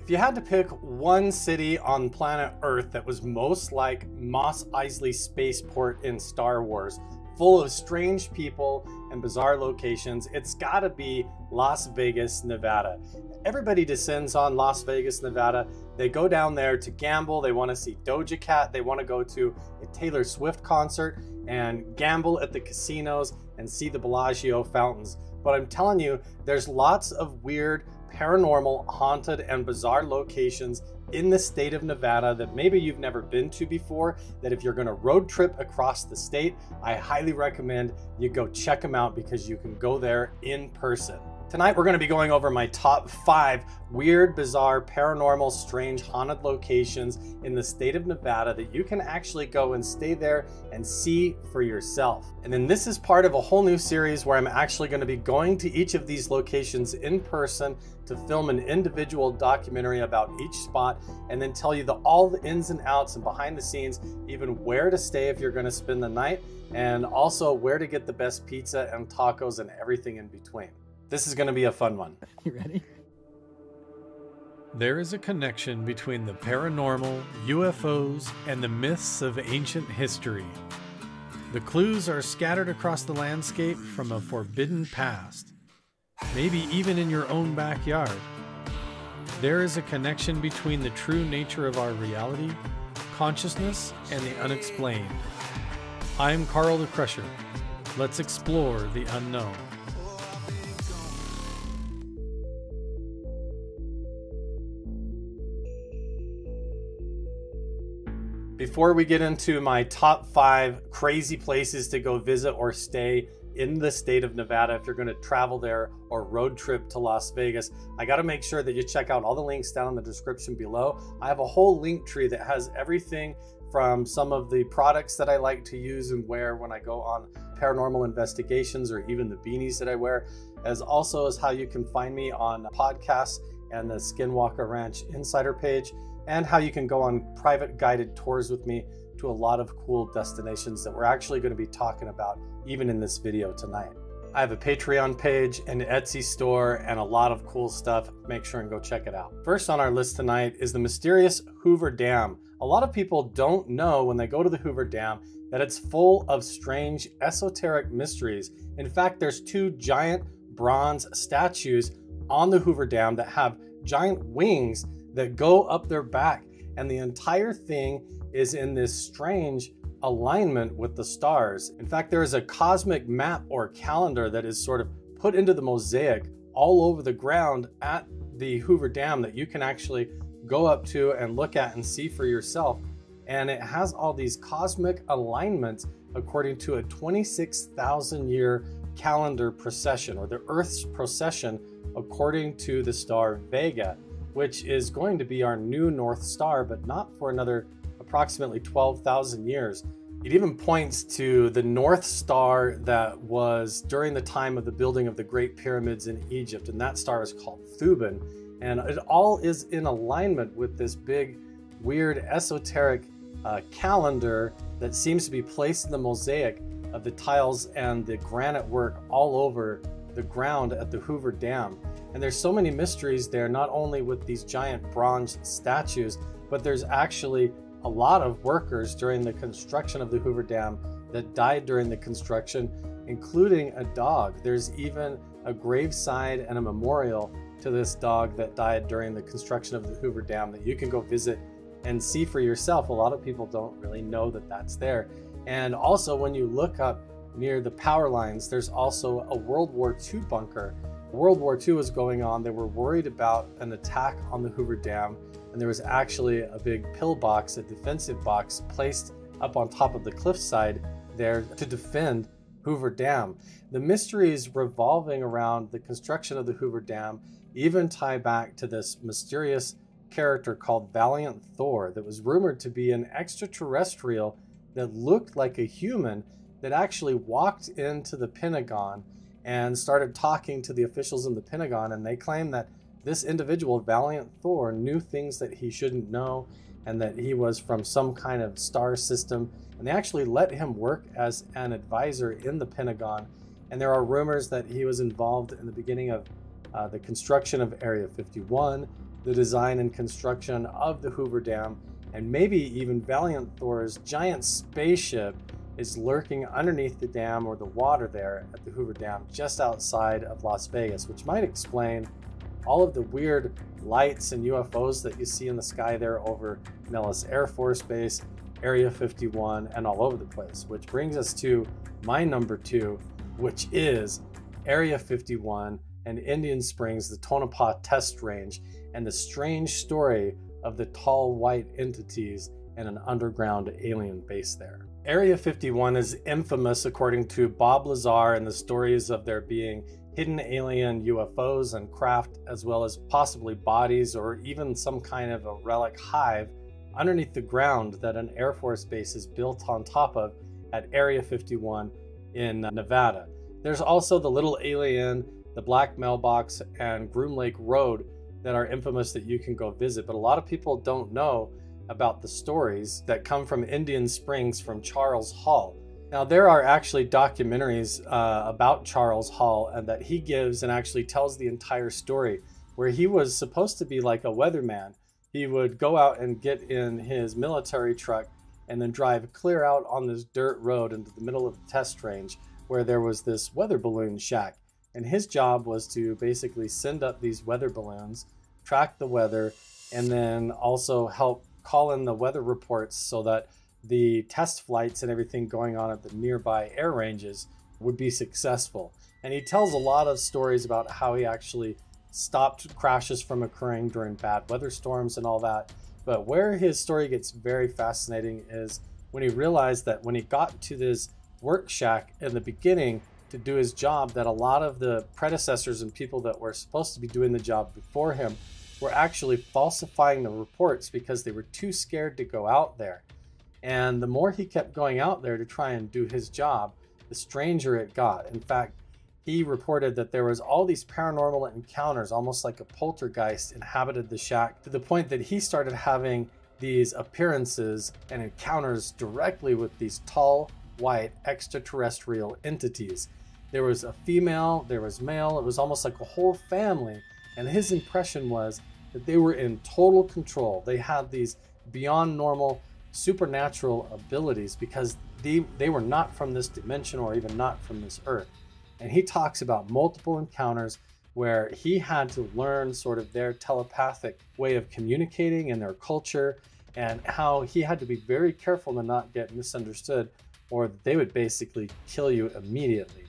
If you had to pick one city on planet Earth that was most like Mos Eisley Spaceport in Star Wars, full of strange people and bizarre locations, it's gotta be Las Vegas, Nevada. Everybody descends on Las Vegas, Nevada. They go down there to gamble. They want to see Doja Cat. They want to go to a Taylor Swift concert and gamble at the casinos and see the Bellagio fountains. But I'm telling you, there's lots of weird, paranormal, haunted, and bizarre locations in the state of Nevada that maybe you've never been to before, that if you're going to road trip across the state, I highly recommend you go check them out because you can go there in person. Tonight, we're going to be going over my top 5 weird, bizarre, paranormal, strange, haunted locations in the state of Nevada that you can actually go and stay there and see for yourself. And then this is part of a whole new series where I'm actually going to be going to each of these locations in person to film an individual documentary about each spot and then tell you all the ins and outs and behind the scenes, even where to stay if you're going to spend the night, and also where to get the best pizza and tacos and everything in between. This is going to be a fun one. You ready? There is a connection between the paranormal, UFOs, and the myths of ancient history. The clues are scattered across the landscape from a forbidden past, maybe even in your own backyard. There is a connection between the true nature of our reality, consciousness, and the unexplained. I'm Carl the Crusher. Let's explore the unknown. Before we get into my top 5 crazy places to go visit or stay in the state of Nevada, if you're going to travel there or road trip to Las Vegas, I got to make sure that you check out all the links down in the description below. I have a whole link tree that has everything from some of the products that I like to use and wear when I go on paranormal investigations, or even the beanies that I wear, as also as how you can find me on podcasts and the Skinwalker Ranch Insider page, and how you can go on private guided tours with me to a lot of cool destinations that we're actually going to be talking about even in this video tonight. I have a Patreon page, an Etsy store, and a lot of cool stuff. Make sure and go check it out. First on our list tonight is the mysterious Hoover Dam. A lot of people don't know when they go to the Hoover Dam that it's full of strange, esoteric mysteries. In fact, there's 2 giant bronze statues on the Hoover Dam that have giant wings that go up their back, and the entire thing is in this strange alignment with the stars. In fact, there is a cosmic map or calendar that is sort of put into the mosaic all over the ground at the Hoover Dam that you can actually go up to and look at and see for yourself. And it has all these cosmic alignments according to a 26,000 year calendar precession, or the Earth's precession according to the star Vega, which is going to be our new North Star, but not for another approximately 12,000 years. It even points to the North Star that was during the time of the building of the Great Pyramids in Egypt, and that star is called Thuban. And it all is in alignment with this big, weird, esoteric calendar that seems to be placed in the mosaic of the tiles and the granite work all over the ground at the Hoover Dam. And there's so many mysteries there, not only with these giant bronze statues, but there's actually a lot of workers during the construction of the Hoover Dam that died during the construction, including a dog. There's even a graveside and a memorial to this dog that died during the construction of the Hoover Dam that you can go visit and see for yourself. A lot of people don't really know that that's there. And also, when you look up near the power lines, there's also a World War II bunker. World War II was going on. They were worried about an attack on the Hoover Dam, and there was actually a big pillbox, a defensive box, placed up on top of the cliffside there to defend Hoover Dam. The mysteries revolving around the construction of the Hoover Dam even tie back to this mysterious character called Valiant Thor that was rumored to be an extraterrestrial that looked like a human that actually walked into the Pentagon and started talking to the officials in the Pentagon, and they claim that this individual, Valiant Thor, knew things that he shouldn't know, and that he was from some kind of star system, and they actually let him work as an advisor in the Pentagon. And there are rumors that he was involved in the beginning of the construction of Area 51, the design and construction of the Hoover Dam, and maybe even Valiant Thor's giant spaceship is lurking underneath the dam or the water there at the Hoover Dam just outside of Las Vegas, which might explain all of the weird lights and UFOs that you see in the sky there over Nellis Air Force Base, Area 51, and all over the place. Which brings us to my number 2, which is Area 51 and Indian Springs, the Tonopah Test Range, and the strange story of the tall white entities and an underground alien base there. Area 51 is infamous according to Bob Lazar and the stories of there being hidden alien UFOs and craft, as well as possibly bodies or even some kind of a relic hive underneath the ground that an Air Force base is built on top of at Area 51 in Nevada. There's also the Little Alien, the Black Mailbox, and Groom Lake Road that are infamous that you can go visit, but a lot of people don't know about the stories that come from Indian Springs from Charles Hall. Now, there are actually documentaries about Charles Hall and that he gives and actually tells the entire story, where he was supposed to be like a weatherman. He would go out and get in his military truck and then drive clear out on this dirt road into the middle of the test range where there was this weather balloon shack. And his job was to basically send up these weather balloons, track the weather, and then also help call in the weather reports so that the test flights and everything going on at the nearby air ranges would be successful. And he tells a lot of stories about how he actually stopped crashes from occurring during bad weather storms and all that. But where his story gets very fascinating is when he realized that when he got to this work shack in the beginning to do his job, that a lot of the predecessors and people that were supposed to be doing the job before him were actually falsifying the reports because they were too scared to go out there. And the more he kept going out there to try and do his job, the stranger it got. In fact, he reported that there was all these paranormal encounters, almost like a poltergeist inhabited the shack, to the point that he started having these appearances and encounters directly with these tall, white, extraterrestrial entities. There was a female, there was male, it was almost like a whole family. And his impression was that they were in total control. They had these beyond normal supernatural abilities because they were not from this dimension or even not from this earth. And he talks about multiple encounters where he had to learn sort of their telepathic way of communicating and their culture, and how he had to be very careful to not get misunderstood or they would basically kill you immediately.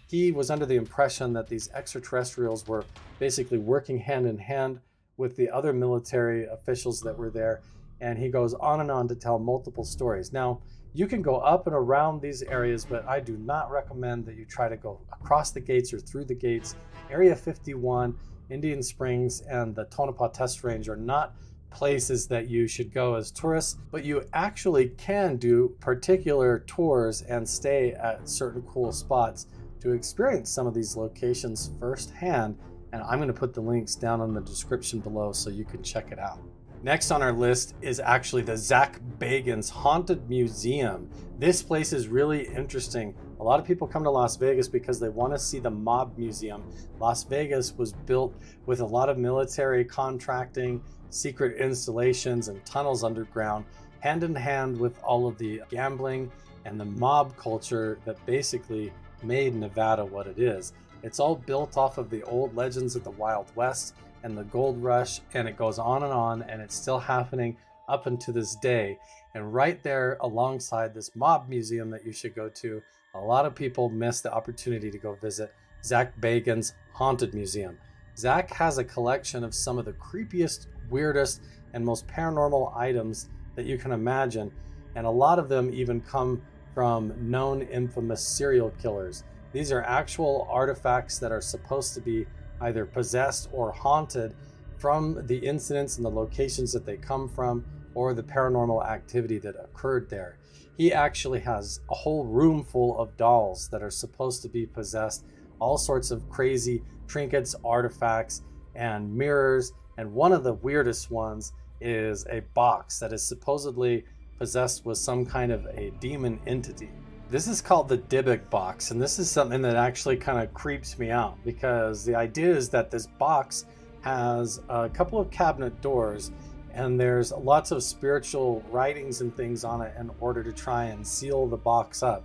He was under the impression that these extraterrestrials were basically working hand in hand with the other military officials that were there. And he goes on and on to tell multiple stories. Now, you can go up and around these areas, but I do not recommend that you try to go across the gates or through the gates. Area 51, Indian Springs, and the Tonopah Test Range are not places that you should go as tourists, but you actually can do particular tours and stay at certain cool spots to experience some of these locations firsthand. And I'm going to put the links down in the description below so you can check it out. Next on our list is actually the Zach Bagans Haunted Museum. This place is really interesting. A lot of people come to Las Vegas because they want to see the Mob Museum. Las Vegas was built with a lot of military contracting, secret installations, and tunnels underground, hand in hand with all of the gambling and the mob culture that basically made Nevada what it is. It's all built off of the old legends of the Wild West and the gold rush, and it goes on, and it's still happening up until this day. And right there alongside this Mob Museum that you should go to, a lot of people miss the opportunity to go visit Zach Bagans Haunted Museum. Zach has a collection of some of the creepiest, weirdest, and most paranormal items that you can imagine, and a lot of them even come from known infamous serial killers. These are actual artifacts that are supposed to be either possessed or haunted from the incidents and the locations that they come from, or the paranormal activity that occurred there. He actually has a whole room full of dolls that are supposed to be possessed, all sorts of crazy trinkets, artifacts, and mirrors. And one of the weirdest ones is a box that is supposedly possessed with some kind of a demon entity. This is called the Dybbuk box, and this is something that actually kind of creeps me out, because the idea is that this box has a couple of cabinet doors, and there's lots of spiritual writings and things on it in order to try and seal the box up.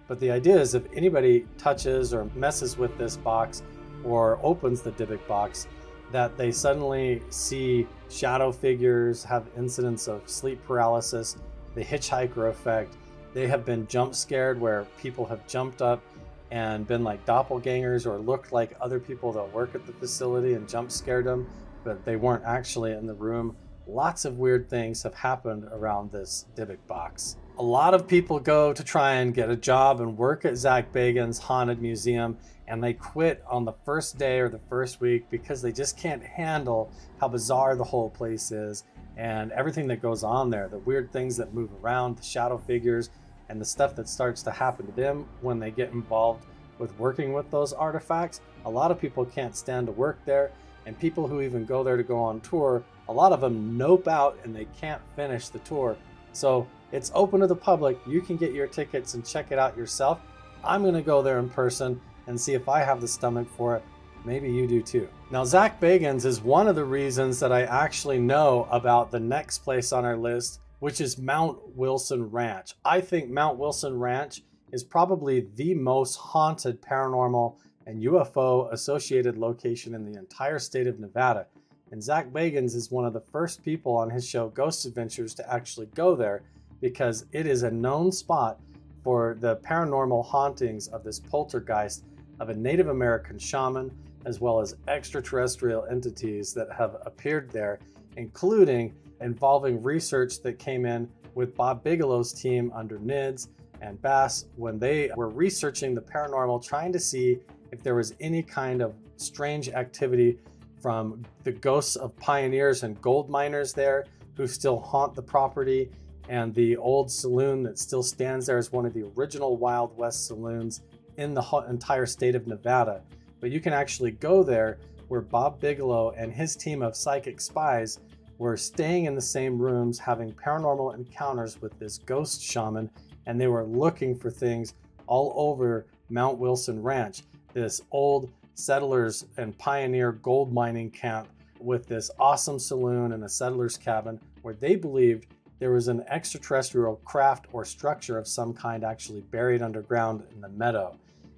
But the idea is if anybody touches or messes with this box or opens the Dybbuk box, that they suddenly see shadow figures, have incidents of sleep paralysis, the hitchhiker effect. They have been jump scared where people have jumped up and been like doppelgangers or looked like other people that work at the facility and jump scared them, but they weren't actually in the room. Lots of weird things have happened around this Dybbuk box. A lot of people go to try and get a job and work at Zach Bagans' Haunted Museum, and they quit on the first day or the first week because they just can't handle how bizarre the whole place is and everything that goes on there, the weird things that move around, the shadow figures, and the stuff that starts to happen to them when they get involved with working with those artifacts. A lot of people can't stand to work there, and people who even go there to go on tour, a lot of them nope out and they can't finish the tour. So it's open to the public. You can get your tickets and check it out yourself. I'm going to go there in person and see if I have the stomach for it. Maybe you do too. Now, Zach Bagans is one of the reasons that I actually know about the next place on our list, which is Mount Wilson Ranch. I think Mount Wilson Ranch is probably the most haunted paranormal and UFO associated location in the entire state of Nevada. And Zach Bagans is one of the first people on his show Ghost Adventures to actually go there, because it is a known spot for the paranormal hauntings of this poltergeist of a Native American shaman, as well as extraterrestrial entities that have appeared there, including involving research that came in with Bob Bigelow's team under NIDS and Bass when they were researching the paranormal, trying to see if there was any kind of strange activity from the ghosts of pioneers and gold miners there who still haunt the property, and the old saloon that still stands there as one of the original Wild West saloons in the entire state of Nevada. But you can actually go there where Bob Bigelow and his team of psychic spies were staying in the same rooms, having paranormal encounters with this ghost shaman, and they were looking for things all over Mount Wilson Ranch, this old settlers and pioneer gold mining camp with this awesome saloon and a settler's cabin where they believed there was an extraterrestrial craft or structure of some kind actually buried underground in the meadow,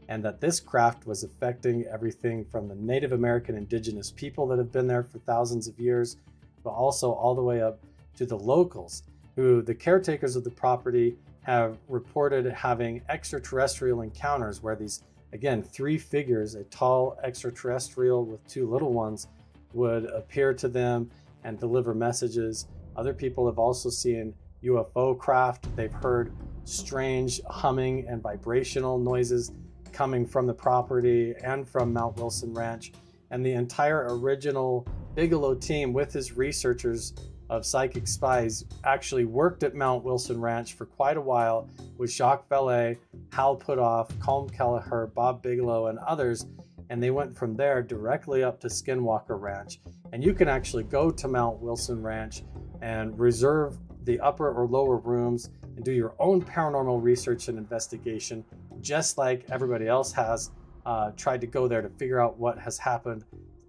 and that this craft was affecting everything from the Native American indigenous people that have been there for thousands of years, but also all the way up to the locals, who the caretakers of the property have reported having extraterrestrial encounters where these, again, three figures, a tall extraterrestrial with two little ones, would appear to them and deliver messages. Other people have also seen UFO craft. They've heard strange humming and vibrational noises coming from the property and from Mount Wilson Ranch. And the entire original Bigelow team with his researchers of psychic spies actually worked at Mount Wilson Ranch for quite a while with Jacques Vallée, Hal Puthoff, Colm Kelleher, Bob Bigelow, and others. And they went from there directly up to Skinwalker Ranch. And you can actually go to Mount Wilson Ranch and reserve the upper or lower rooms and do your own paranormal research and investigation, just like everybody else has tried to go there to figure out what has happened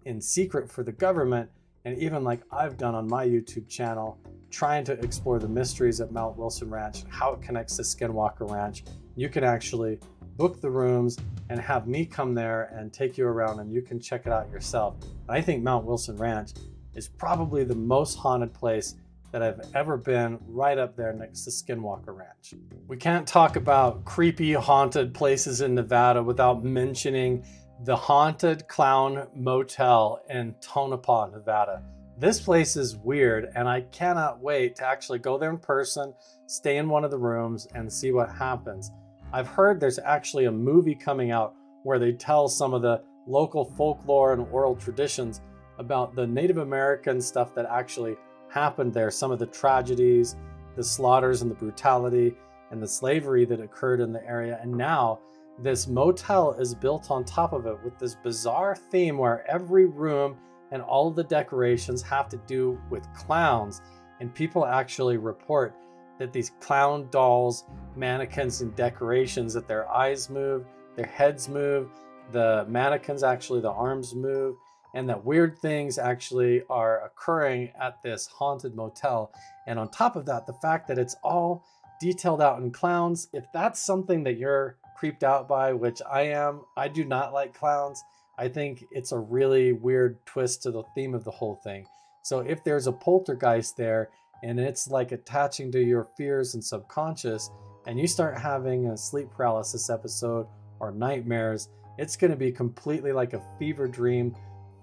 in secret for the government, and even like I've done on my YouTube channel, trying to explore the mysteries at Mount Wilson Ranch, how it connects to Skinwalker Ranch. You can actually book the rooms and have me come there and take you around, and you can check it out yourself. I think Mount Wilson Ranch is probably the most haunted place that I've ever been, right up there next to Skinwalker Ranch. We can't talk about creepy haunted places in Nevada without mentioning the Haunted Clown Motel in Tonopah, Nevada. This place is weird, and I cannot wait to actually go there in person, stay in one of the rooms, and see what happens. I've heard there's actually a movie coming out where they tell some of the local folklore and oral traditions about the Native American stuff that actually happened there, some of the tragedies, the slaughters and the brutality and the slavery that occurred in the area. And now this motel is built on top of it with this bizarre theme where every room and all of the decorations have to do with clowns. And people actually report that these clown dolls, mannequins, and decorations, that their eyes move, their heads move, the mannequins, actually the arms move, and that weird things actually are occurring at this haunted motel. And on top of that, the fact that it's all detailed out in clowns. If that's something that you're creeped out by, which I am, I do not like clowns. I think it's a really weird twist to the theme of the whole thing. So if there's a poltergeist there and it's like attaching to your fears and subconscious, and you start having a sleep paralysis episode or nightmares, it's going to be completely like a fever dream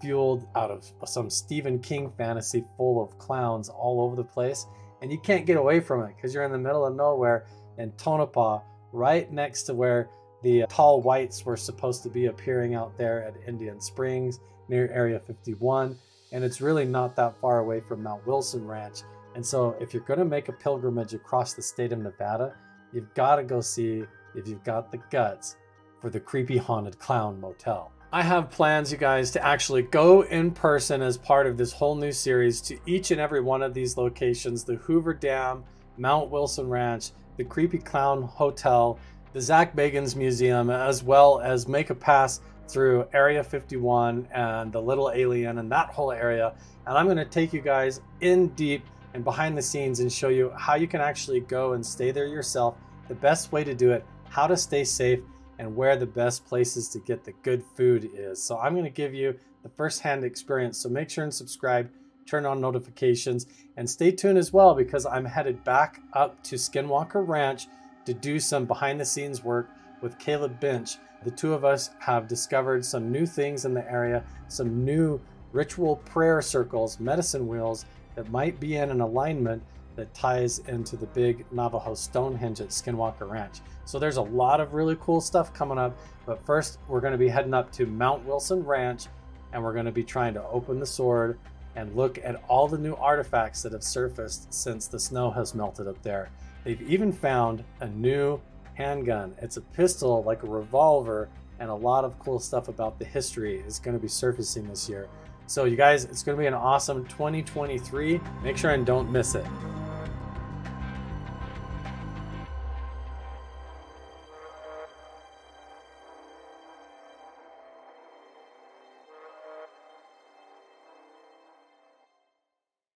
fueled out of some Stephen King fantasy full of clowns all over the place. And you can't get away from it because you're in the middle of nowhere in Tonopah, right next to where the tall whites were supposed to be appearing out there at Indian Springs near Area 51. And it's really not that far away from Mount Wilson Ranch. And so if you're going to make a pilgrimage across the state of Nevada, you've got to go see if you've got the guts for the creepy haunted clown motel. I have plans, you guys, to actually go in person as part of this whole new series to each and every one of these locations: the Hoover Dam, Mount Wilson Ranch, the Creepy Clown Hotel, the Zach Bagans Museum, as well as make a pass through Area 51 and the Little Alien and that whole area. And I'm going to take you guys in deep and behind the scenes and show you how you can actually go and stay there yourself, the best way to do it, how to stay safe, and where the best places to get the good food is. So I'm going to give you the first-hand experience. So make sure and subscribe, turn on notifications, and stay tuned as well, because I'm headed back up to Skinwalker Ranch to do some behind-the-scenes work with Caleb Bench. The two of us have discovered some new things in the area, some new ritual prayer circles, medicine wheels that might be in an alignment that ties into the big Navajo Stonehenge at Skinwalker Ranch. So there's a lot of really cool stuff coming up, but first we're going to be heading up to Mount Wilson Ranch, and we're going to be trying to open the sword and look at all the new artifacts that have surfaced since the snow has melted up there. They've even found a new handgun. It's a pistol, like a revolver, and a lot of cool stuff about the history is going to be surfacing this year. So you guys, it's going to be an awesome 2023. Make sure and don't miss it.